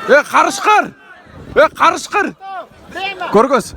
Qarishqir. Qarishqir. Ko'rg'os.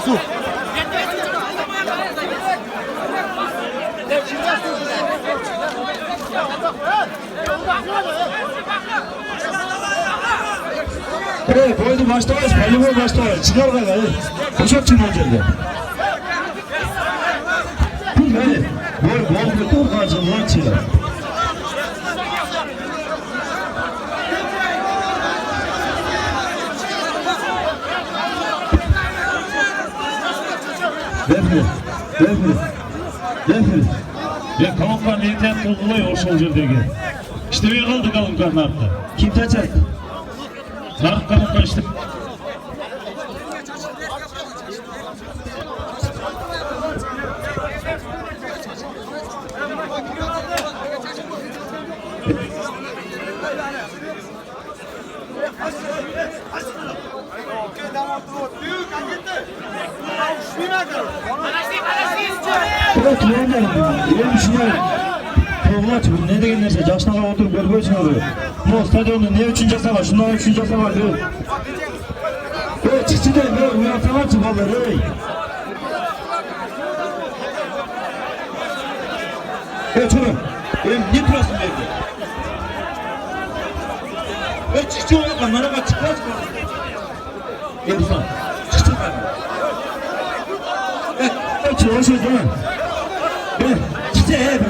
Su. Boydu başlamayız, voleybol başlamayız. Çıkar bakalım. Koşak çıkar önce. Hadi. Bol bir karşılığa çıkar. Defir. Ya kavuklar neyten tolgulay oşol jerdegi. İşte kaldı kavuklar narkta. Kim taçak? Nark kavuklar işte. Evet, yerim düşünüyorum. Kovlaç, bu ne degen nerse, yaşnağa oturup görmeysin abi. Bu stadyonda ne üçün jasa var, şundan üçün jasa var, değil. Çıkçı değil, uyansalar çıkarlar, ey. Çorum, ne durasın belki? Çıkçı olmak, bana bak çıkmaz mı? Ulan, çıkçı var. Hoş değil mi? Çıkçı, evet.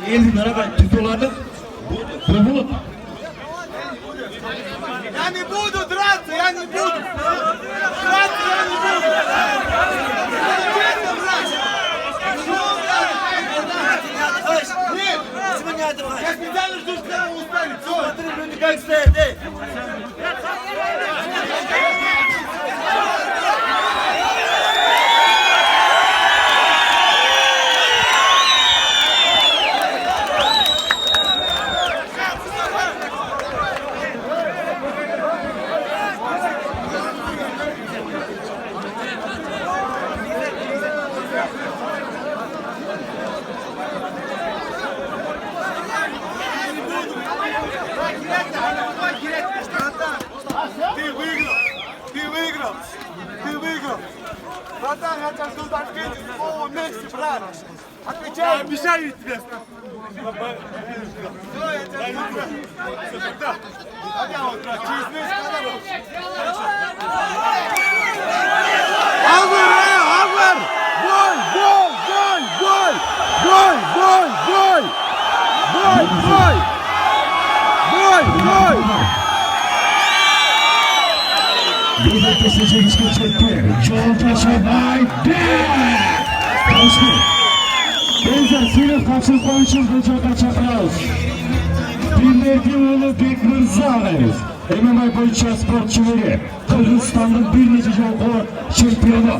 Eğildim merhaba, Türkoğlar'da bulut. Yani budu, драться, yani budu. Драться, yani budu. Нет, я специально жду, когда вы устали. Смотри, люди как стоят, эй. Ты выиграл. Братан, я тебя жду в Ташкенте в новом месте, брат. Отвечай. Я обещаю тебе. Все, я тебя люблю. Вот, брат, через месяц когда будешь? Alver! Gol! Bir de kesecek çekti. Joel Taşa Bayde. Taşkı. Benzer sınıf karşılıkları için Recep Kaçaklaus. Binlerce oğlu Bekmir Zağayız. MMA boyunca sporçuları. Kırgızistan'ın bir nece jol şampiyonu.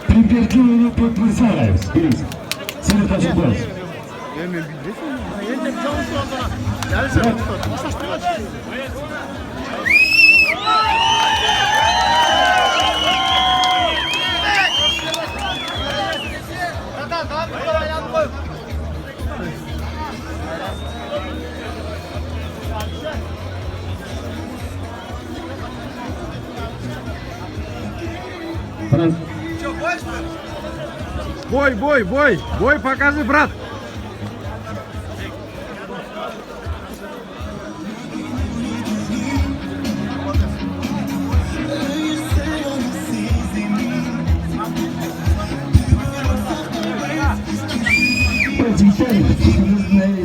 Binlerce oğlu Bekmir Zağayız. Biliriz. Sınıf Kaçaklaus. Бой, показывай, брат.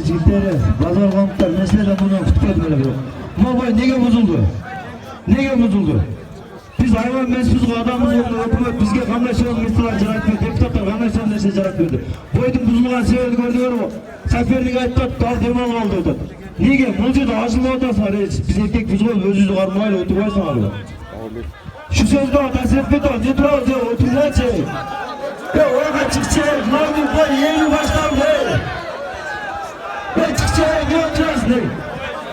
Jigitleri, bazar konuklar, mesela bunu kutladım öyle bir. Bu boy nege bozuldu? Biz hayvan mesbuzluğu adamız oldu, hükümet bizge kandaşlarımız mistiler carak verdi, deputatlar kandaşlarımız neşe carak verdi. Bu etin buzulgan sebebi gördüğünü mu? Seferlik ayıttat, dal demal kaldı odat. Nege, mulcuda aşılma otasın var, biz erkek buzulgan özüzü karmayla oturmayasın alıyor. Şu sözde o, tasirifet o, ne durağız ya, oturma çey. Ya orada çıkacak, mağdur var, yeni başlar değil. Ben çıkacak, ne oturasın değil.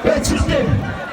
Çıktım.